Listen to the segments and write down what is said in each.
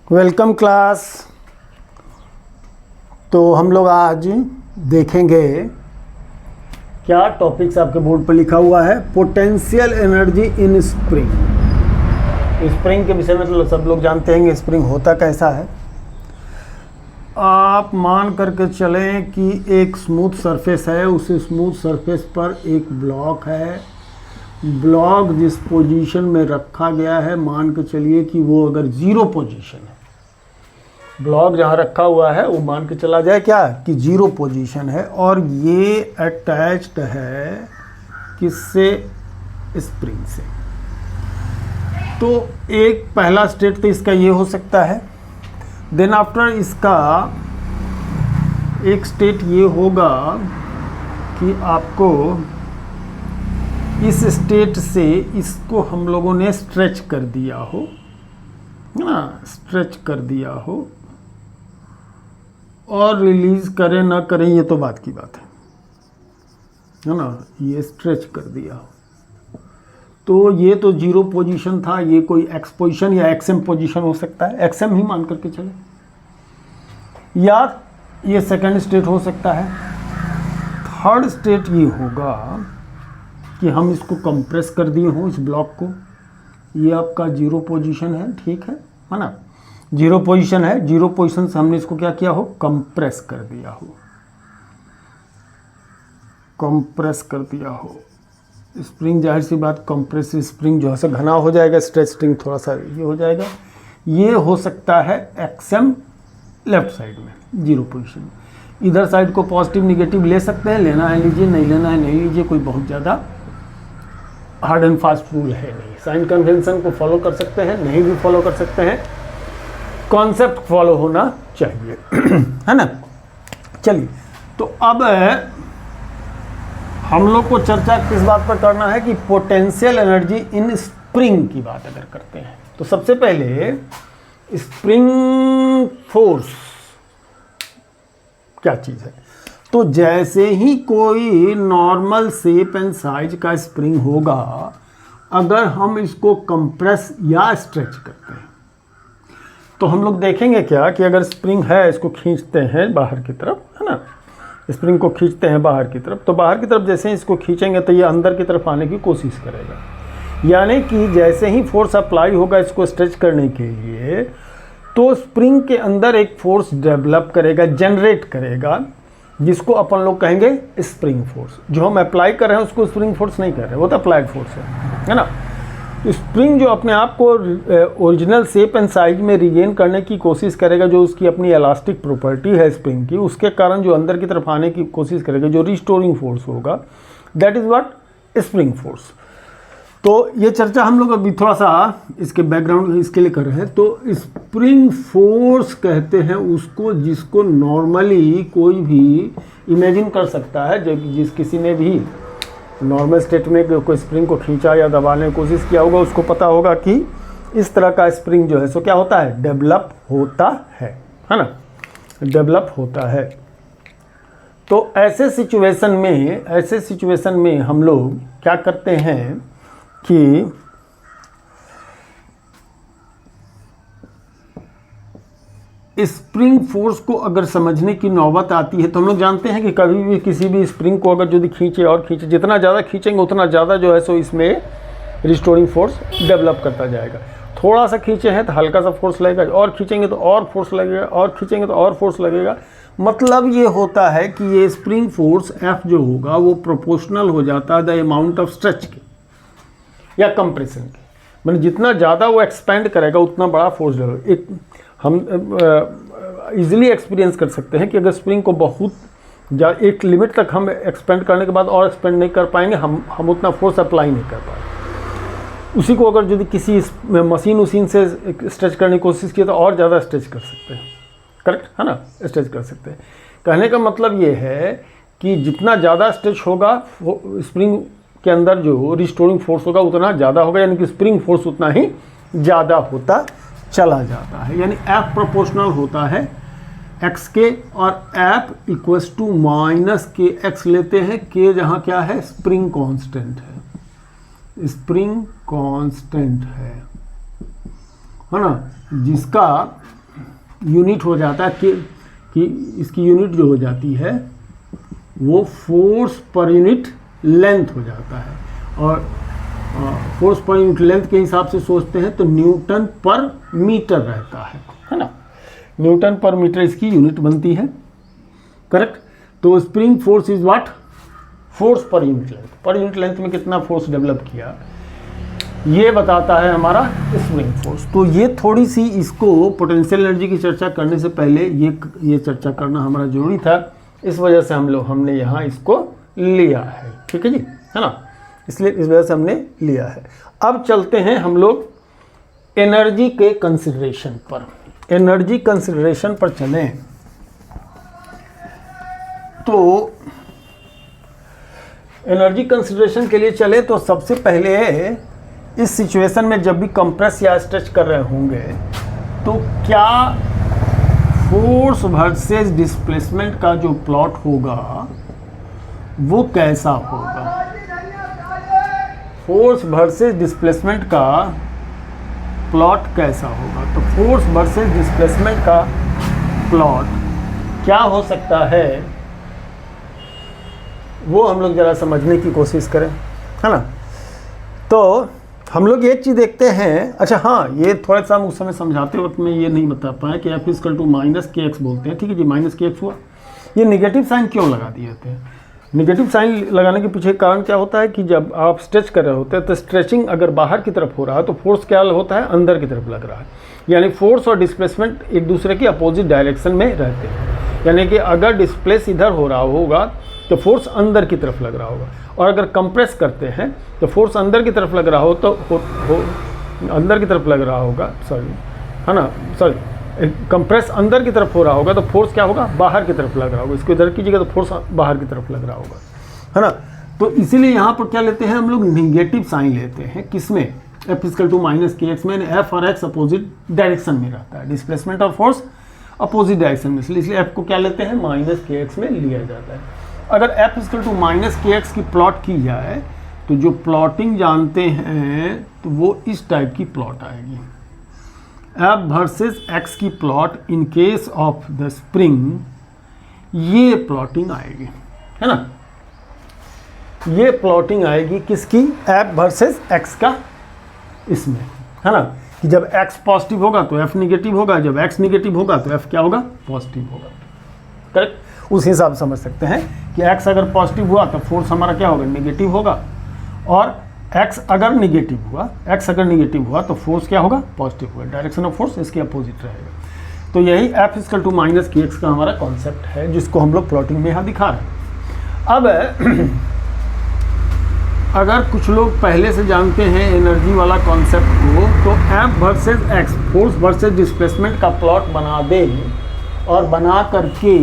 Welcome class. तो हम लोग आज देखेंगे क्या टॉपिक्स आपके बोर्ड पर लिखा हुआ है। Potential energy in spring. Spring के विषय में तो सब लोग जानते हैं स्प्रिंग होता कैसा है। आप मान करके चलें कि एक स्मूथ सरफेस है, उस स्मूथ सरफेस पर एक ब्लॉक है। ब्लॉक जिस पोजीशन में रखा गया है, मान के चलिए कि वो अगर जीरो पोजीशन है, ब्लॉक जहाँ रखा हुआ है वो मान के चला जाए क्या कि जीरो पोजीशन है, और ये अटैच्ड है किससे? स्प्रिंग से। तो एक पहला स्टेट तो इसका ये हो सकता है। देन आफ्टर इसका एक स्टेट ये होगा कि आपको इस स्टेट से इसको हम लोगों ने स्ट्रेच कर दिया हो, है ना, स्ट्रेच कर दिया हो, और रिलीज करें ना करें ये तो बात की बात है ना। ये स्ट्रेच कर दिया हो तो ये तो जीरो पोजीशन था, ये कोई एक्स पोजीशन या एक्सएम पोजीशन हो सकता है, एक्सएम ही मान करके चले, या ये सेकंड स्टेट हो सकता है। थर्ड स्टेट ये होगा कि हम इसको कंप्रेस कर दिए हों इस ब्लॉक को। ये आपका जीरो पोजीशन है, ठीक है ना, जीरो पोजीशन है। जीरो पोजीशन से हमने इसको क्या किया हो? कंप्रेस कर दिया हो, कंप्रेस कर दिया हो। स्प्रिंग जाहिर सी बात, कंप्रेस स्प्रिंग जो है घना हो जाएगा, स्ट्रेच स्प्रिंग थोड़ा सा ये हो जाएगा। ये हो सकता है एक्सएम लेफ्ट साइड में जीरो पोजीशन। इधर साइड को पॉजिटिव निगेटिव ले सकते हैं, लेना है लीजिए, नहीं लेना है नहीं लीजिए, कोई बहुत ज़्यादा हार्ड एंड फास्ट रूल है नहीं। साइन कन्वेंशन को फॉलो कर सकते हैं, नहीं भी फॉलो कर सकते हैं, कॉन्सेप्ट फॉलो होना चाहिए है ना। चलिए, तो अब हम लोग को चर्चा किस बात पर करना है कि पोटेंशियल एनर्जी इन स्प्रिंग की बात अगर करते हैं तो सबसे पहले स्प्रिंग फोर्स क्या चीज़ है। तो जैसे ही कोई नॉर्मल शेप एंड साइज का स्प्रिंग होगा, अगर हम इसको कंप्रेस या स्ट्रेच करते हैं तो हम लोग देखेंगे क्या कि अगर स्प्रिंग है, इसको खींचते हैं बाहर की तरफ, है ना, स्प्रिंग को खींचते हैं बाहर की तरफ, तो बाहर की तरफ जैसे ही इसको खींचेंगे तो ये अंदर की तरफ आने की कोशिश करेगा। यानी कि जैसे ही फोर्स अप्लाई होगा इसको स्ट्रेच करने के लिए, तो स्प्रिंग के अंदर एक फोर्स डेवलप करेगा, जनरेट करेगा, जिसको अपन लोग कहेंगे स्प्रिंग फोर्स। जो हम अप्लाई कर रहे हैं उसको स्प्रिंग फोर्स नहीं कर रहे, वो तो अप्लाइड फोर्स है ना। स्प्रिंग जो अपने आप को ओरिजिनल शेप एंड साइज में रिगेन करने की कोशिश करेगा, जो उसकी अपनी इलास्टिक प्रॉपर्टी है स्प्रिंग की, उसके कारण जो अंदर की तरफ आने की कोशिश करेगा, जो रिस्टोरिंग फोर्स होगा, that is what spring force. तो ये चर्चा हम लोग अभी थोड़ा सा इसके बैकग्राउंड इसके लिए कर रहे हैं। तो स्प्रिंग फोर्स कहते हैं उसको जिसको नॉर्मली कोई भी इमेजिन कर सकता है। जब जिस किसी ने भी नॉर्मल स्टेट में कोई स्प्रिंग को खींचा या दबाने की कोशिश किया होगा, उसको पता होगा कि इस तरह का स्प्रिंग जो है सो क्या होता है? डेवलप होता है ना, डेवलप होता है। तो ऐसे सिचुएशन में हम लोग क्या करते हैं कि स्प्रिंग फोर्स को अगर समझने की नौबत आती है तो हम लोग जानते हैं कि कभी भी किसी भी स्प्रिंग को अगर यदि खींचे और खींचे, जितना ज़्यादा खींचेंगे उतना ज़्यादा जो है सो इसमें रिस्टोरिंग फोर्स डेवलप करता जाएगा। थोड़ा सा खींचे हैं तो हल्का सा फोर्स लगेगा, और खींचेंगे तो और फोर्स लगेगा, और खींचेंगे तो और फोर्स लगेगा। मतलब ये होता है कि ये स्प्रिंग फोर्स F जो होगा वो प्रोपोर्शनल हो जाता है द अमाउंट ऑफ स्ट्रेच के या कंप्रेशन के। मतलब जितना ज़्यादा वो एक्सपेंड करेगा उतना बड़ा फोर्स डेवलप। एक हम इजीली एक्सपीरियंस कर सकते हैं कि अगर स्प्रिंग को बहुत एक लिमिट तक हम एक्सपेंड करने के बाद और एक्सपेंड नहीं कर पाएंगे, हम उतना फोर्स अप्लाई नहीं कर पाएंगे। उसी को अगर यदि किसी मशीन से स्ट्रेच करने की कोशिश की तो और ज़्यादा स्ट्रेच कर सकते हैं, करेक्ट है ना, स्ट्रेच कर सकते हैं। कहने का मतलब ये है कि जितना ज़्यादा स्ट्रेच होगा स्प्रिंग के अंदर जो रिस्टोरिंग फोर्स होगा उतना ज़्यादा होगा, यानी कि स्प्रिंग फोर्स उतना ही ज़्यादा होता चला जाता है। यानी F प्रोपोर्शनल होता है x के, और F इक्वल्स टू माइनस के एक्स लेते हैं। के जहाँ क्या है? स्प्रिंग कांस्टेंट है, स्प्रिंग कांस्टेंट है ना, जिसका यूनिट हो जाता है कि इसकी यूनिट जो हो जाती है वो फोर्स पर यूनिट लेंथ हो जाता है। और फोर्स पर यूनिट लेंथ के हिसाब से सोचते हैं तो न्यूटन पर मीटर रहता है ना। न्यूटन पर मीटर इसकी यूनिट बनती है, करेक्ट। तो spring force is what? Force per unit length. Per unit length में कितना फोर्स डेवलप किया ये बताता है हमारा स्प्रिंग फोर्स। तो ये थोड़ी सी इसको पोटेंशियल एनर्जी की चर्चा करने से पहले ये चर्चा करना हमारा जरूरी था, इस वजह से हमने यहाँ इसको लिया है, ठीक है जी, है ना। इसलिए इस वजह से हमने लिया है। अब चलते हैं हम लोग एनर्जी के कंसिडरेशन पर। एनर्जी कंसिडरेशन पर चलें तो एनर्जी कंसिडरेशन के लिए चले तो सबसे पहले इस सिचुएशन में जब भी कंप्रेस या स्ट्रेच कर रहे होंगे तो क्या फोर्स वर्सेस डिस्प्लेसमेंट का जो प्लॉट होगा वो कैसा होगा? फोर्स वर्सेस डिस्प्लेसमेंट का प्लॉट कैसा होगा? तो फोर्स वर्सेस डिस्प्लेसमेंट का प्लॉट क्या हो सकता है वो हम लोग ज़रा समझने की कोशिश करें, है ना। तो हम लोग एक चीज़ देखते हैं। अच्छा हाँ, ये थोड़ा सा उस समय समझाते वक्त मैं ये नहीं बता पाया कि F इक्वल टू माइनस के एक्स बोलते हैं, ठीक है जी। माइनस के एक्स हुआ, ये निगेटिव साइन क्यों लगा दिए थे? निगेटिव साइन लगाने के पीछे कारण क्या होता है कि जब आप स्ट्रेच कर रहे होते हैं तो स्ट्रेचिंग अगर बाहर की तरफ हो रहा है तो फोर्स क्या होता है? अंदर की तरफ लग रहा है। यानी फोर्स और डिस्प्लेसमेंट एक दूसरे के अपोजिट डायरेक्शन में रहते हैं। यानी कि अगर डिस्प्लेस इधर हो रहा होगा तो फोर्स अंदर की तरफ लग रहा होगा, और अगर कंप्रेस करते हैं तो फोर्स अंदर की तरफ लग रहा हो तो अंदर की तरफ लग रहा होगा, सॉरी, है ना, सॉरी, कंप्रेस अंदर की तरफ हो रहा होगा तो फोर्स क्या होगा? बाहर की तरफ लग रहा होगा। इसको इधर कीजिएगा तो फोर्स बाहर की तरफ लग रहा होगा, है ना। तो इसीलिए यहाँ पर क्या लेते हैं हम लोग? निगेटिव साइन लेते हैं। किसमें? F इक्वल टू माइनस के एक्स में। F और x अपोजिट डायरेक्शन में रहता है, डिस्प्लेसमेंट और फोर्स अपोजिट डायरेक्शन में, इसलिए F को क्या लेते हैं? माइनस के एक्स में लिया जाता है। अगर F इक्वल टू माइनस के एक्स की प्लॉट की जाए तो जो प्लॉटिंग जानते हैं तो वो इस टाइप की प्लॉट आएगी। F वर्सेस x की plot in case of the spring, ये प्लॉटिंग आएगी, है ना। ये प्लॉटिंग आएगी किसकी? F वर्सेस x का, इसमें, है ना, कि जब x पॉजिटिव होगा तो F निगेटिव होगा, जब x निगेटिव होगा तो F क्या होगा? पॉजिटिव होगा, करेक्ट। उस हिसाब से समझ सकते हैं कि x अगर पॉजिटिव हुआ तो फोर्स हमारा क्या होगा? निगेटिव होगा, और x अगर निगेटिव हुआ तो फोर्स क्या होगा? पॉजिटिव होगा। डायरेक्शन ऑफ फोर्स इसके अपोजिट रहेगा। तो यही F इक्वल टू माइनस के एक्स का हमारा कॉन्सेप्ट है, जिसको हम लोग प्लॉटिंग में यहाँ दिखा रहे हैं। अब अगर कुछ लोग पहले से जानते हैं एनर्जी वाला कॉन्सेप्ट को, तो F versus x, force versus displacement का प्लॉट बना दें, और बना करके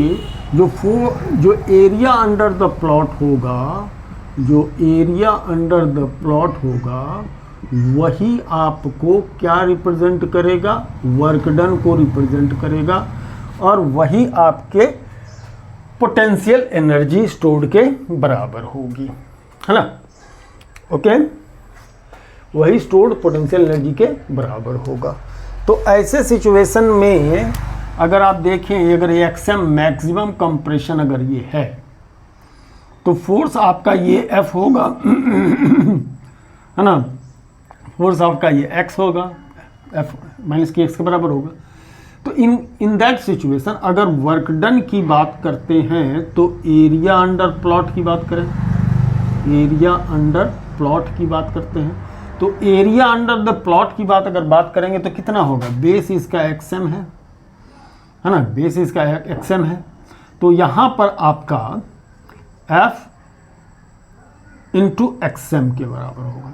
जो एरिया अंडर द प्लॉट होगा, वही आपको क्या रिप्रेजेंट करेगा? वर्क डन को रिप्रेजेंट करेगा, और वही आपके पोटेंशियल एनर्जी स्टोर्ड के बराबर होगी, है ना। ओके, वही स्टोर्ड पोटेंशियल एनर्जी के बराबर होगा। तो ऐसे सिचुएशन में अगर आप देखें, अगर ये एक्सएम मैक्सिमम कंप्रेशन अगर ये है तो फोर्स आपका ये F होगा, है ना, फोर्स आपका ये x होगा, F माइनस के एक्स के बराबर होगा। तो इन दैट सिचुएशन अगर वर्क डन की बात करते हैं तो एरिया अंडर प्लॉट की बात करें, एरिया अंडर प्लॉट की बात करते हैं, तो एरिया अंडर द प्लॉट की बात करेंगे तो कितना होगा? बेस इसका एक्सएम है ना, बेस इसका एक्सएम है। तो यहाँ पर आपका F इंटू एक्सएम के बराबर होगा।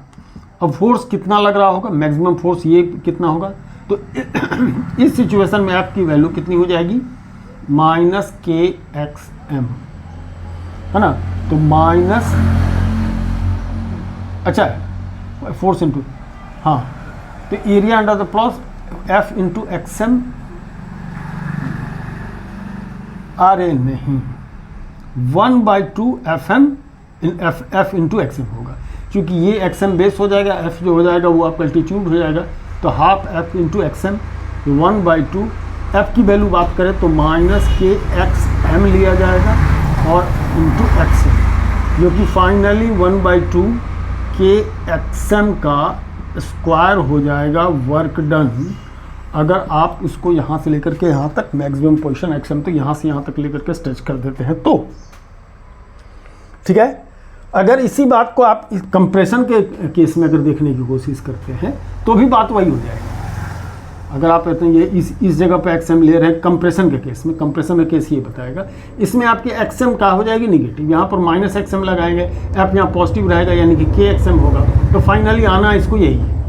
अब फोर्स कितना लग रहा होगा? मैक्सिमम फोर्स ये कितना होगा? तो इस सिचुएशन में F की वैल्यू कितनी हो जाएगी? माइनस के एक्स एम, है ना। तो माइनस, अच्छा, फोर्स इंटू, हाँ, तो area under the plot F into XM, अरे नहीं, 1/2 FM इन F इंटू एक्सएम होगा, क्योंकि ये एक्सएम बेस हो जाएगा, F जो हो जाएगा वो आपका अल्टीट्यूड हो जाएगा, तो half F into XM, 1/2 F की वैल्यू बात करें तो माइनस के एक्स एम लिया जाएगा और इंटू एक्स एम, जो कि फाइनली 1/2 के एक्स एम का स्क्वायर हो जाएगा वर्क डन। अगर आप इसको यहाँ से लेकर के यहाँ तक मैक्सिमम पोजीशन एक्स एम तो यहाँ से यहाँ तक लेकर के स्ट्रेच कर देते हैं तो ठीक है। अगर इसी बात को आप कंप्रेशन के केस में अगर देखने की कोशिश करते हैं तो भी बात वही हो जाएगी। अगर आप कहते हैं ये इस जगह पे एक्सएम ले रहे हैं कंप्रेशन के केस में, कंप्रेशन का केस ये बताएगा, इसमें आपकी एक्सएम क्या हो जाएगी निगेटिव, यहाँ पर माइनस एक्सएम लगाएंगे, एफ यहाँ पॉजिटिव रहेगा यानी कि के एक्सएम होगा, तो फाइनली आना इसको यही है।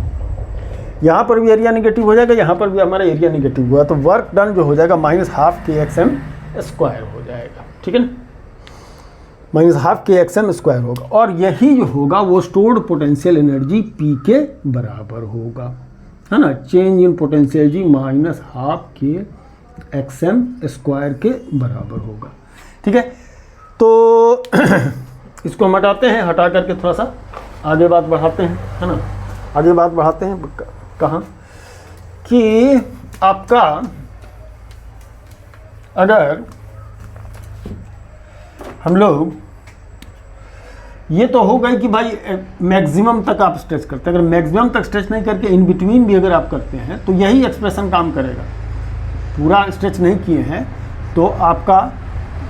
यहाँ पर भी एरिया निगेटिव हो जाएगा, यहाँ पर भी हमारा एरिया निगेटिव हुआ, तो वर्क डन जो हो जाएगा माइनस हाफ के एक्सएम स्क्वायर हो जाएगा, ठीक है ना, माइनस हाफ के एक्सएम स्क्वायर होगा। और यही जो होगा वो स्टोर्ड पोटेंशियल एनर्जी पी के बराबर होगा, है ना, change in potential energy minus half के एक्सएम स्क्वायर के बराबर होगा, ठीक है। तो इसको हम हटाते हैं, हटा करके थोड़ा सा आगे बात बढ़ाते हैं, है ना, आगे बात बढ़ाते हैं। कहाँ कि आपका अगर हम लोग ये तो हो गई कि भाई मैक्सिमम तक आप स्ट्रेच करते हैं, अगर मैक्सिमम तक स्ट्रेच नहीं करके इन बिटवीन भी अगर आप करते हैं तो यही एक्सप्रेशन काम करेगा। पूरा स्ट्रेच नहीं किए हैं तो आपका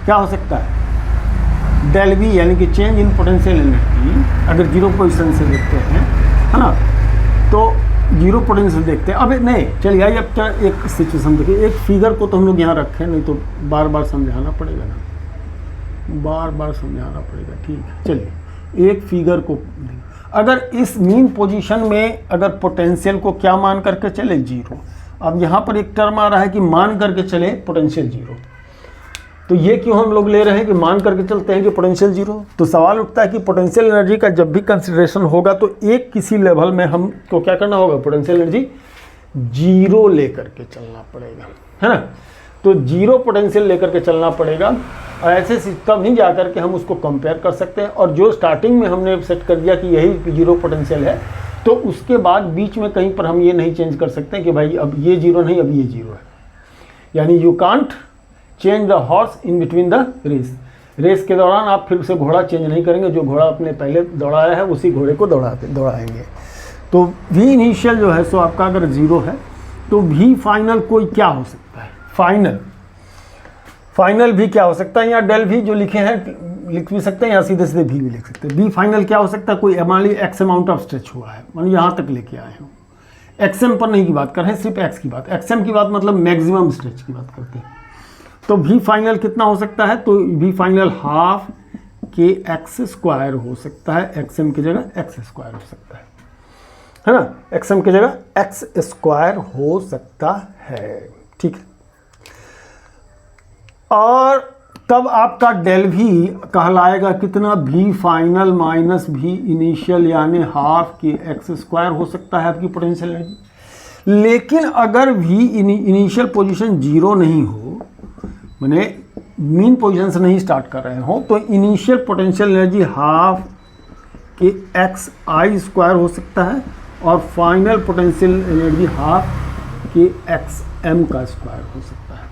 क्या हो सकता है, डेल वी यानी कि चेंज इन पोटेंशियल एनर्जी अगर जीरो पोजीशन से देखते हैं, है ना, तो जीरो पोटेंशियल देखते हैं। अब नहीं चलिए आइए अब क्या एक सिचुएशन देखिए, एक फिगर को तो हम लोग यहाँ रखें, नहीं तो बार बार समझाना पड़ेगा ना, बार बार समझाना पड़ेगा, ठीक है। चलिए एक फिगर को अगर इस मीन पोजीशन में अगर पोटेंशियल को क्या मान करके चले, जीरो। अब यहाँ पर एक टर्म आ रहा है कि मान करके चले पोटेंशियल जीरो, तो ये क्यों हम लोग ले रहे हैं कि मान करके चलते हैं कि पोटेंशियल जीरो। तो सवाल उठता है कि पोटेंशियल एनर्जी का जब भी कंसिडरेशन होगा तो एक किसी लेवल में हमको क्या करना होगा, पोटेंशियल एनर्जी जीरो लेकर के चलना पड़ेगा, है ना। तो जीरो पोटेंशियल लेकर के चलना पड़ेगा, ऐसे तब ही जा करके हम उसको कंपेयर कर सकते हैं। और जो स्टार्टिंग में हमने सेट कर दिया कि यही जीरो पोटेंशियल है, तो उसके बाद बीच में कहीं पर हम ये नहीं चेंज कर सकते कि भाई अब ये जीरो नहीं, अब ये जीरो है। यानी you can't change the horse in between the race. Race के दौरान आप फिर से घोड़ा चेंज नहीं करेंगे, जो घोड़ा आपने पहले दौड़ाया है उसी घोड़े को दौड़ाएंगे। तो वी इनिशियल जो है सो आपका अगर जीरो है तो वी फाइनल कोई क्या हो सकता है, फाइनल भी क्या हो सकता है, यहाँ डेल भी जो लिखे हैं लिख भी सकते हैं, या सीधे सीधे भी लिख सकते हैं। बी फाइनल क्या हो सकता है, कोई मान लीजिए एक्स अमाउंट ऑफ स्ट्रेच हुआ है, मान लीजिए यहाँ तक लेके आए हैं, एक्सएम पर नहीं की बात कर रहे हैं, सिर्फ एक्स की बात, एक्सएम की बात मतलब मैक्सिमम स्ट्रेच की बात करते हैं। तो वी फाइनल कितना हो सकता है, तो वी फाइनल हाफ के एक्स स्क्वायर हो सकता है, एक्सएम की जगह एक्स स्क्वायर हो सकता है ना, एक्सएम की जगह एक्स स्क्वायर हो सकता है, ठीक है। और तब आपका डेल भी कहलाएगा कितना, भी फाइनल माइनस भी इनिशियल यानी हाफ के एक्स स्क्वायर हो सकता है आपकी पोटेंशियल एनर्जी। लेकिन अगर भी इनिशियल पोजीशन जीरो नहीं हो, माने मीन पोजीशन से नहीं स्टार्ट कर रहे हो, तो इनिशियल पोटेंशियल एनर्जी हाफ के एक्स आई स्क्वायर हो सकता है और फाइनल पोटेंशियल एनर्जी हाफ के एक्स एम का स्क्वायर हो सकता है।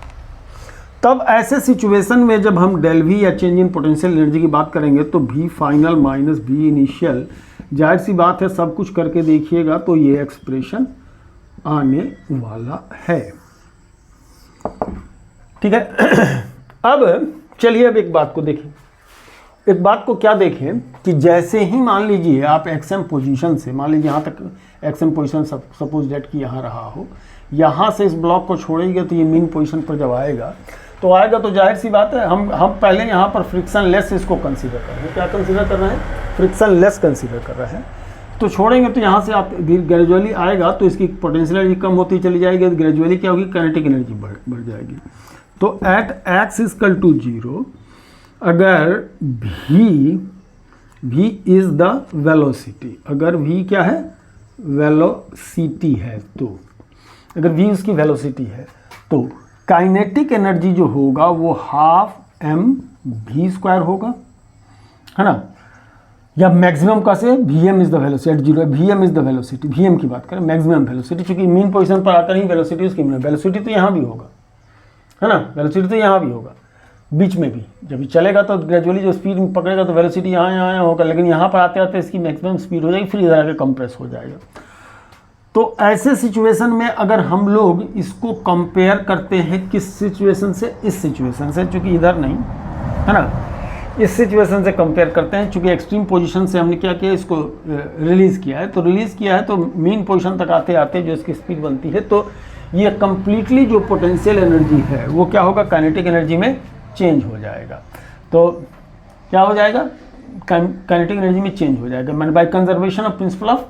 तब ऐसे सिचुएशन में जब हम डेल वी या चेंज इन पोटेंशियल एनर्जी की बात करेंगे तो भी फाइनल माइनस भी इनिशियल, जाहिर सी बात है सब कुछ करके देखिएगा तो ये एक्सप्रेशन आने वाला है, ठीक है। अब चलिए अब एक बात को देखें, एक बात को क्या देखें कि जैसे ही मान लीजिए आप एक्सएम पोजीशन से, मान लीजिए यहाँ तक एक्सएम पोजीशन सपोज डेट कि यहाँ रहा हो, यहाँ से इस ब्लॉक को छोड़ेंगे तो ये मीन पोजीशन पर जब आएगा तो जाहिर सी बात है हम पहले यहाँ पर फ्रिक्शन लेस इसको कंसीडर कर रहे हैं। क्या कंसीडर कर रहे हैं, फ्रिक्शन लेस कंसीडर कर रहे हैं। तो छोड़ेंगे तो यहाँ से आप ग्रेजुअली आएगा तो इसकी पोटेंशियल एनर्जी कम होती चली जाएगी, ग्रेजुअली क्या होगी, काइनेटिक एनर्जी बढ़ जाएगी। तो at X equal to zero अगर v इज द वेलोसिटी, अगर v क्या है, वेलोसिटी है, तो अगर v उसकी वेलोसिटी है तो काइनेटिक एनर्जी जो होगा वो हाफ एम वी स्क्वायर होगा, है ना, या मैक्सिमम का से V M is the velocity at zero, V M is the velocity, V M की बात करें मैक्सिमम वेलोसिटी, चूंकि मीन पोजीशन पर आकर ही वेलोसिटी उसकी वेलोसिटी तो यहाँ भी होगा, है ना। वेलोसिटी तो यहाँ भी होगा, बीच में भी जब चलेगा तो ग्रेजुअली जो स्पीड पकड़ेगा तो वेलोसिटी यहाँ होगा, लेकिन यहाँ पर आते आते इसकी मैक्सिमम स्पीड हो जाएगी, फिर इधर आके कंप्रेस हो जाएगा। तो ऐसे सिचुएशन में अगर हम लोग इसको कंपेयर करते हैं किस सिचुएशन से, इस सिचुएशन से, चूँकि इधर नहीं है ना, इस सिचुएशन से कंपेयर करते हैं। चूँकि एक्सट्रीम पोजीशन से हमने क्या किया, इसको रिलीज़ किया है, तो रिलीज़ किया है तो मीन पोजीशन तक आते आते जो इसकी स्पीड बनती है, तो ये कंप्लीटली जो पोटेंशियल एनर्जी है वो क्या होगा, काइनेटिक एनर्जी में चेंज हो जाएगा। तो क्या हो जाएगा, काइनेटिक एनर्जी में चेंज हो जाएगा, मैंने by conservation of principle of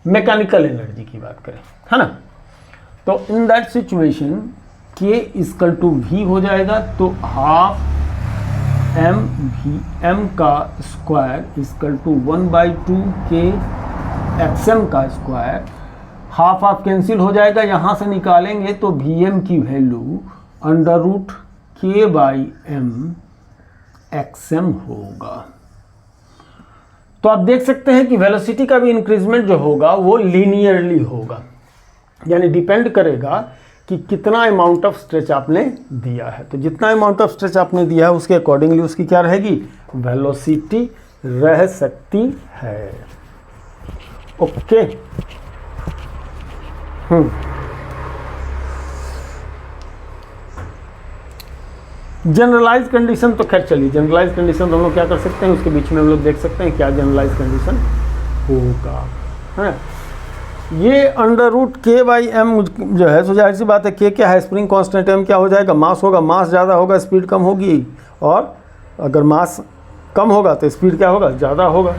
mechanical energy की बात करें, है ना। तो इन दैट सिचुएशन के इक्वल टू वी हो जाएगा, तो हाफ m का स्क्वायर इक्वल टू 1/2 के xm का स्क्वायर, हाफ हाफ कैंसिल हो जाएगा, यहाँ से निकालेंगे तो vm की वैल्यू √k/m xm होगा। तो आप देख सकते हैं कि वेलोसिटी का भी इंक्रीजमेंट जो होगा वो लीनियरली होगा, यानी डिपेंड करेगा कि कितना अमाउंट ऑफ स्ट्रेच आपने दिया है। तो जितना अमाउंट ऑफ स्ट्रेच आपने दिया है उसके अकॉर्डिंगली उसकी क्या रहेगी, वेलोसिटी रह सकती है। ओके, जनरलाइज कंडीशन तो खैर चलिए, जनरलाइज कंडीशन तो हम लोग क्या कर सकते हैं, उसके बीच में हम लोग देख सकते हैं क्या जनरलाइज कंडीशन होगा, है। ये √k/m जो है, तो जाहिर सी बात है, k क्या है, स्प्रिंग कांस्टेंट, m क्या हो जाएगा, मास होगा, मास ज़्यादा होगा स्पीड कम होगी, और अगर मास कम होगा तो स्पीड क्या होगा, ज़्यादा होगा,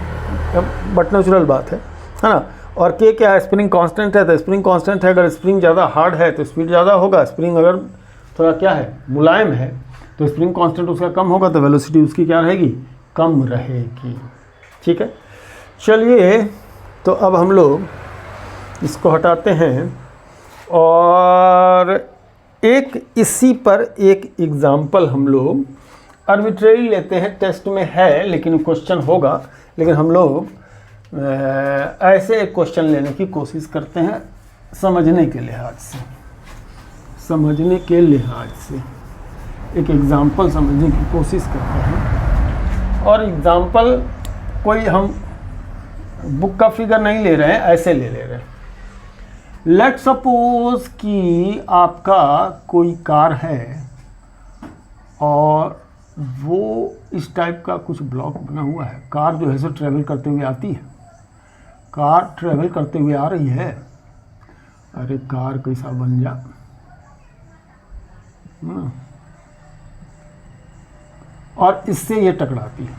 बट नेचुरल बात है ना। और k क्या है, स्प्रिंग कांस्टेंट है, तो स्प्रिंग कांस्टेंट है, अगर स्प्रिंग ज़्यादा हार्ड है तो स्पीड ज़्यादा होगा, स्प्रिंग अगर थोड़ा क्या है, मुलायम है, तो स्प्रिंग कांस्टेंट उसका कम होगा, तो वेलोसिटी उसकी क्या रहेगी, कम रहेगी। ठीक है, चलिए तो अब हम लोग इसको हटाते हैं और एक इसी पर एक एग्जाम्पल हम लोग आर्बिट्रेरी लेते हैं, टेस्ट में है लेकिन क्वेश्चन होगा, लेकिन हम लोग ऐसे एक क्वेश्चन लेने की कोशिश करते हैं समझने के लिहाज से, समझने के लिहाज से एक एग्जाम्पल समझने की कोशिश करते हैं। और एग्जाम्पल कोई हम बुक का फिगर नहीं ले रहे हैं, ऐसे ले रहे हैं। लेट सपोज कि आपका कोई कार है और वो इस टाइप का कुछ ब्लॉक बना हुआ है, कार जो है सो ट्रैवल करते हुए आती है, कार ट्रैवल करते हुए आ रही है, अरे कार कैसा बन जा, और इससे ये टकराती है,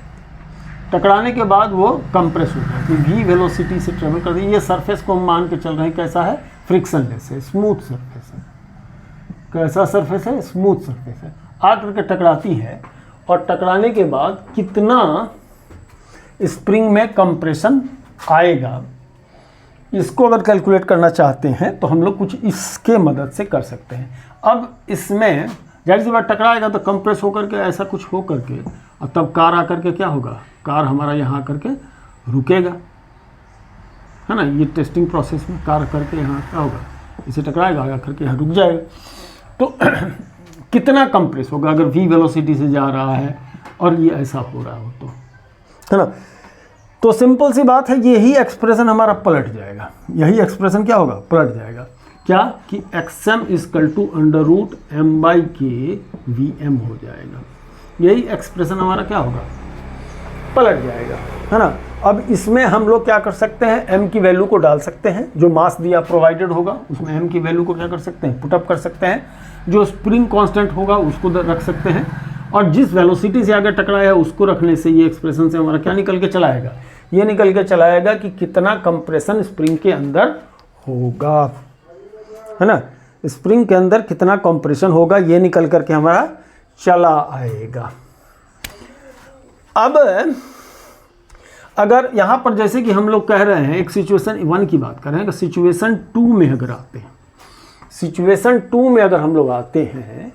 टकराने के बाद वो कंप्रेस हो जाती है, v वेलोसिटी से ट्रेवल करती है। ये सरफेस को हम मान के चल रहे हैं कैसा है, फ्रिक्शनलेस है, स्मूथ सरफेस है। कैसा सरफेस है, स्मूथ सरफेस है। आकर के टकराती है और टकराने के बाद कितना स्प्रिंग में कंप्रेशन आएगा, इसको अगर कैलकुलेट करना चाहते हैं तो हम लोग कुछ इसके मदद से कर सकते हैं। अब इसमें जाहिर सी बात टकराएगा तो कंप्रेस होकर के ऐसा कुछ हो करके, और तब कार आकर के क्या होगा, कार हमारा यहाँ आकर के रुकेगा, है ना। ये टेस्टिंग प्रोसेस में कार करके यहाँ क्या होगा, इसे टकराएगा, आकर के यहाँ रुक जाएगा। तो कितना कंप्रेस होगा अगर v वेलोसिटी से जा रहा है और ये ऐसा हो रहा हो तो, है ना। तो सिंपल सी बात है, यही एक्सप्रेशन हमारा पलट जाएगा, यही एक्सप्रेशन क्या होगा, पलट जाएगा। क्या कि xm = √m/k vm हो जाएगा, यही एक्सप्रेशन हमारा क्या होगा, पलट जाएगा, है ना। अब इसमें हम लोग क्या कर सकते हैं, m की वैल्यू को डाल सकते हैं, जो मास दिया प्रोवाइडेड होगा उसमें m की वैल्यू को क्या कर सकते हैं, पुटअप कर सकते हैं, जो स्प्रिंग कांस्टेंट होगा उसको रख सकते हैं, और जिस वेलोसिटी से आगे टकराया है उसको रखने से ये एक्सप्रेशन से हमारा क्या निकल के चला आएगा, ये निकल के चला आएगा कि कितना कंप्रेशन स्प्रिंग के अंदर होगा, है ना। स्प्रिंग के अंदर कितना कंप्रेशन होगा ये निकल करके हमारा चला आएगा। अब अगर यहाँ पर जैसे कि हम लोग कह रहे हैं, एक सिचुएशन 1 की बात कर रहे हैं, अगर सिचुएशन 2 में अगर आते हैं, सिचुएशन 2 में अगर हम लोग आते हैं,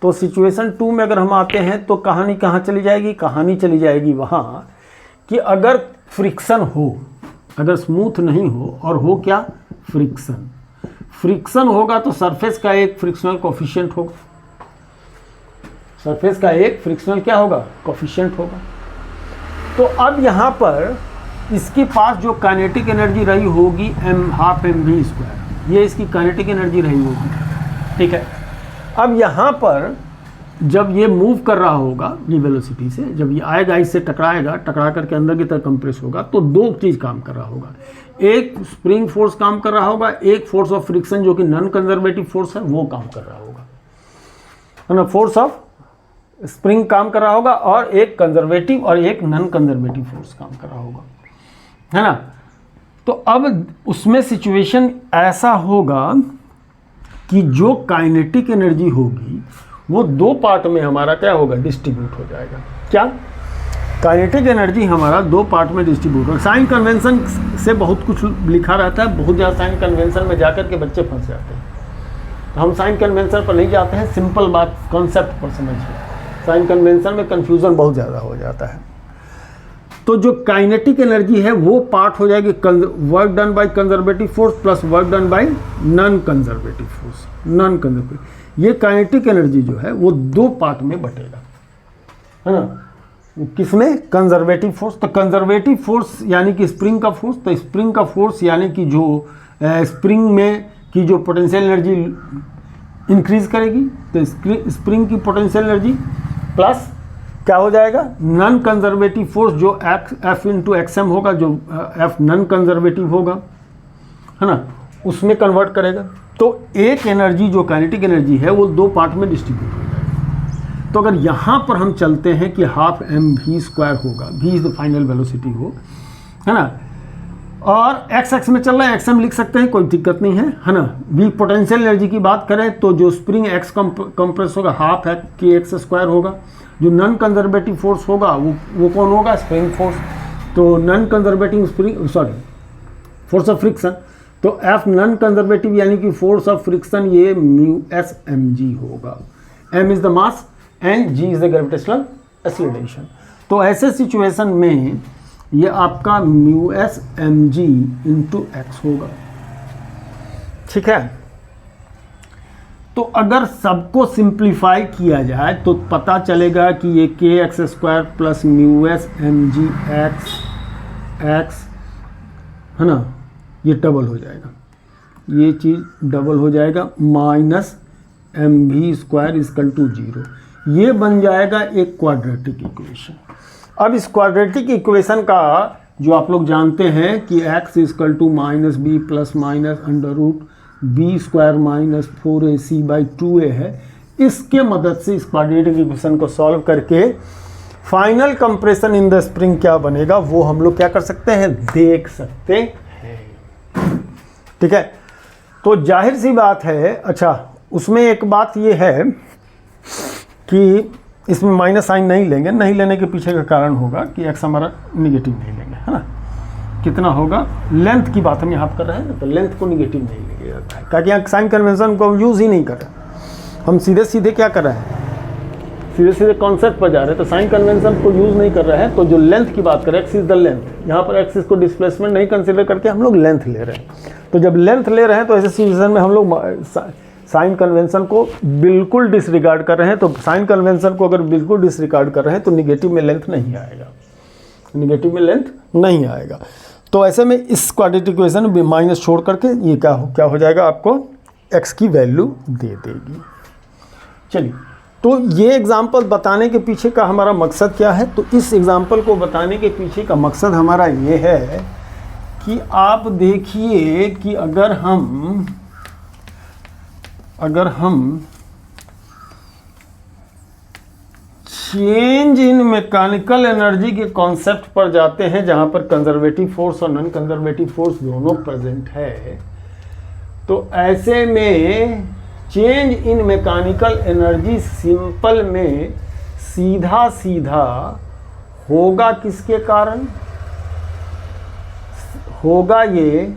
तो सिचुएशन 2 में अगर हम आते हैं तो कहानी कहाँ चली जाएगी, कहानी चली जाएगी वहाँ कि अगर फ्रिक्शन हो, अगर स्मूथ नहीं हो और हो क्या, फ्रिक्शन, फ्रिक्शन होगा तो सरफेस का एक फ्रिक्शनल कोफिशिएंट होगा, सरफेस का एक फ्रिक्शनल क्या होगा, कोफिशिएंट होगा। तो अब यहाँ पर इसके पास जो काइनेटिक एनर्जी रही होगी m12mv², ये इसकी काइनेटिक एनर्जी रही होगी, ठीक है। अब यहाँ पर जब ये मूव कर रहा होगा ये वेलोसिटी से, जब ये आएगा इससे टकराएगा, टकरा करके अंदर की तरफ कंप्रेस होगा, तो दो चीज़ काम कर रहा होगा, एक स्प्रिंग फोर्स काम कर रहा होगा, एक फोर्स ऑफ फ्रिक्शन जो कि नॉन कंजर्वेटिव फोर्स है वो काम कर रहा होगा, है ना। फोर्स ऑफ स्प्रिंग काम कर रहा होगा और एक कंजर्वेटिव और एक नॉन कंजर्वेटिव फोर्स काम कर रहा होगा, है ना। तो अब उसमें सिचुएशन ऐसा होगा कि जो काइनेटिक एनर्जी होगी वो दो पार्ट में हमारा क्या होगा, डिस्ट्रीब्यूट हो जाएगा। क्या, काइनेटिक एनर्जी हमारा दो पार्ट में डिस्ट्रीब्यूट होगा। साइन कन्वेंशन से बहुत कुछ लिखा रहता है, बहुत ज़्यादा साइन कन्वेंशन में जाकर के बच्चे फंस जाते हैं। तो हम साइन कन्वेंशन पर नहीं जाते हैं, सिंपल बात कॉन्सेप्ट पर समझिए। साइन कन्वेंशन में कन्फ्यूज़न बहुत ज़्यादा हो जाता है। तो जो काइनेटिक एनर्जी है वो पार्ट हो जाएगी work done by conservative force plus work done by non conservative force. Non conservative, ये काइनेटिक एनर्जी जो है वो दो पार्ट में बटेगा, है ना। किसमें, कंजर्वेटिव फोर्स। तो कंजर्वेटिव फोर्स यानी कि स्प्रिंग का फोर्स, तो स्प्रिंग का फोर्स यानी कि जो स्प्रिंग में की जो पोटेंशियल एनर्जी इंक्रीज करेगी, तो स्प्रिंग की पोटेंशियल एनर्जी प्लस क्या हो जाएगा, नॉन कंजर्वेटिव फोर्स जो एफ इंटू एक्सएम होगा, जो एफ नॉन कंजर्वेटिव होगा, है ना, उसमें कन्वर्ट करेगा। तो एक एनर्जी जो काइनेटिक एनर्जी है वो दो पार्ट में डिस्ट्रीब्यूट हो जाएगा। तो अगर यहाँ पर हम चलते हैं कि हाफ mv² होगा, v is the final velocity हो, है ना, और एक्स एक्स में चल रहा है, एक्सएम लिख सकते हैं, कोई दिक्कत नहीं है ना। v पोटेंशियल एनर्जी की बात करें तो जो स्प्रिंग एक्स कंप्रेस होगा हाफ है कि x² होगा। जो नॉन कंजर्वेटिव फोर्स होगा वो कौन होगा, स्प्रिंग फोर्स। तो non conservative spring force of friction, तो एफ नॉन कंजर्वेटिव यानी कि फोर्स ऑफ फ्रिक्शन ये μs mg होगा। m is the mass and g is the gravitational acceleration. तो ऐसे सिचुएशन में ये आपका μs mg इंटू एक्स होगा, ठीक है। तो अगर सबको सिंप्लीफाई किया जाए तो पता चलेगा कि ये kx² plus μs mg x है ना, ये डबल हो जाएगा, ये चीज़ डबल हो जाएगा, माइनस mv² इक्वल टू 0। ये बन जाएगा एक क्वाड्रेटिक इक्वेशन। अब इस क्वाड्रेटिक इक्वेशन का जो आप लोग जानते हैं कि x equal to minus B plus minus under root b² minus 4ac/2a है, इसके मदद से इस क्वाड्रेटिक इक्वेशन को सॉल्व करके final compression in the spring क्या बनेगा वो हम लोग क्या कर सकते हैं, देख सकते हैं, ठीक है। तो जाहिर सी बात है, अच्छा उसमें एक बात ये है कि इसमें माइनस साइन नहीं लेंगे, नहीं लेने के पीछे का कारण होगा कि एक्स हमारा निगेटिव नहीं लेंगे, है ना। कितना होगा, लेंथ की बात हम यहाँ कर रहे हैं, तो लेंथ को निगेटिव नहीं लेंगे जाता है, क्योंकि यहाँ साइन कन्वेंशन को हम यूज़ ही नहीं कर रहे, हम सीधे सीधे क्या कर रहे हैं, सीधे सीधे कॉन्सेप्ट पर जा रहे हैं। तो साइन कन्वेंशन को यूज़ नहीं कर रहे हैं, तो जो लेंथ की बात करें, एक्स इज द लेंथ, यहाँ पर एक्स को डिस्प्लेसमेंट नहीं कंसिडर करके हम लोग लेंथ ले रहे हैं। तो जब लेंथ ले रहे हैं तो ऐसे सिचुएशन में हम लोग साइन कन्वेंशन को बिल्कुल डिसरिगार्ड कर रहे हैं। तो साइन कन्वेंशन को अगर बिल्कुल डिसरिगार्ड कर रहे हैं तो निगेटिव में लेंथ नहीं आएगा, निगेटिव में लेंथ नहीं आएगा। तो ऐसे में इस क्वाड्रेटिक इक्वेशन में माइनस छोड़ करके ये क्या हो जाएगा, आपको x की वैल्यू दे देगी। चलिए, तो ये एग्जाम्पल बताने के पीछे का हमारा मकसद क्या है, तो इस एग्जाम्पल को बताने के पीछे का मकसद हमारा ये है कि आप देखिए कि अगर हम चेंज इन मैकेनिकल एनर्जी के कॉन्सेप्ट पर जाते हैं, जहां पर कंजर्वेटिव फोर्स और नॉन कंजर्वेटिव फोर्स दोनों प्रेजेंट है, तो ऐसे में change in mechanical energy simple में सीधा सीधा होगा किसके कारण, होगा ये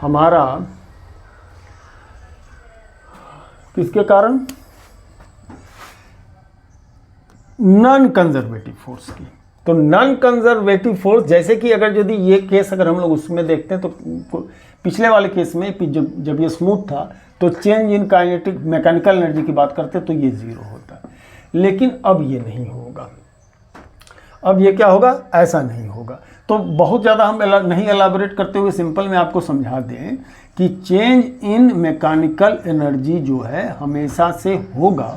हमारा किसके कारण, नॉन कंजर्वेटिव फोर्स की। तो नॉन कंजर्वेटिव फोर्स, जैसे कि अगर यदि ये केस अगर हम लोग उसमें देखते हैं तो पिछले वाले केस में जब ये स्मूथ था तो change in kinetic mechanical energy की बात करते तो ये 0 होता है। लेकिन अब ये नहीं होगा। अब ये क्या होगा, ऐसा नहीं होगा। तो बहुत ज़्यादा हम नहीं एलाबोरेट करते हुए सिंपल में आपको समझा दें कि चेंज इन मैकेनिकल एनर्जी जो है हमेशा से होगा।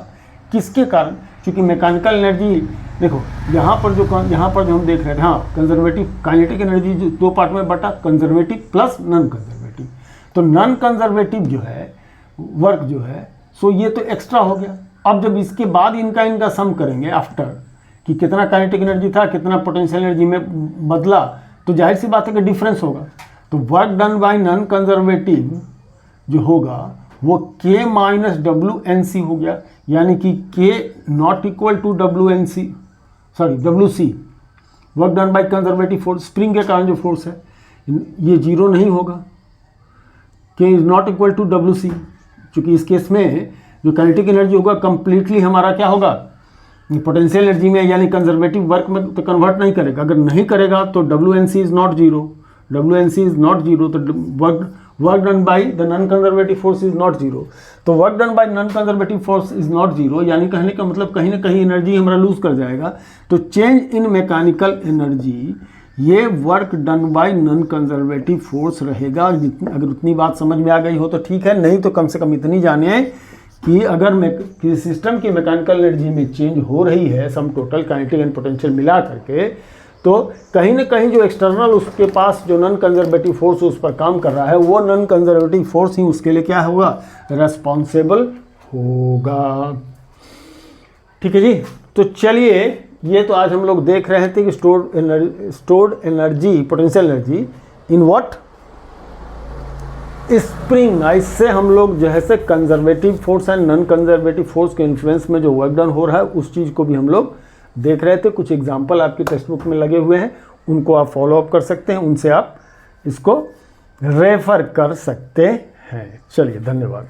किसके कारण? क्योंकि मैकेनिकल एनर्जी देखो यहाँ पर जो हम देख रहे थे, हाँ कंजर्वेटिव काइनेटिक एनर्जी जो दो पार्ट में बटा, कंजर्वेटिव प्लस नॉन कंजर्वेटिव। तो नॉन कंजर्वेटिव जो है वर्क जो है सो ये तो एक्स्ट्रा हो गया। अब जब इसके बाद इनका सम करेंगे आफ्टर कि कितना काइनेटिक एनर्जी था, कितना पोटेंशियल एनर्जी में बदला, तो जाहिर सी बात है कि डिफरेंस होगा। तो work done by non conservative जो होगा वो K माइनस WNC हो गया, यानी कि K not equal to WC। Work done by conservative force, spring के कारण जो फोर्स है ये जीरो नहीं होगा। K is not equal to WC, क्योंकि इस केस में जो काइनेटिक एनर्जी होगा कंप्लीटली हमारा क्या होगा, पोटेंशियल एनर्जी में, यानी कंजर्वेटिव वर्क में तो कन्वर्ट नहीं करेगा। अगर नहीं करेगा तो WNC इज नॉट जीरो, तो work done by the non conservative force is not zero. तो work done by non conservative force is not zero, यानी कहने का मतलब कहीं ना कहीं एनर्जी हमारा लूज कर जाएगा। तो चेंज इन मैकेनिकल एनर्जी ये work done by non conservative force रहेगा। अगर उतनी बात समझ में आ गई हो तो ठीक है, नहीं तो कम से कम इतनी जाने कि अगर किसी सिस्टम की मैकेनिकल एनर्जी में चेंज हो रही है sum total kinetic and potential मिला करके, तो कहीं ना कहीं जो एक्सटर्नल उसके पास जो नॉन कंजर्वेटिव फोर्स उस पर काम कर रहा है वो नॉन कंजर्वेटिव फोर्स ही उसके लिए क्या होगा, रिस्पॉन्सिबल होगा। ठीक है जी। तो चलिए, ये तो आज हम लोग देख रहे थे कि stored energy, potential energy in what, spring. इससे हम लोग जो है से conservative force and non conservative force के इन्फ्लुएंस में जो वर्क डन हो रहा है उस चीज़ को भी हम लोग देख रहे थे। कुछ एग्जाम्पल आपकी टेक्स्ट बुक में लगे हुए हैं, उनको आप फॉलो अप कर सकते हैं, उनसे आप इसको रेफर कर सकते हैं। चलिए, धन्यवाद।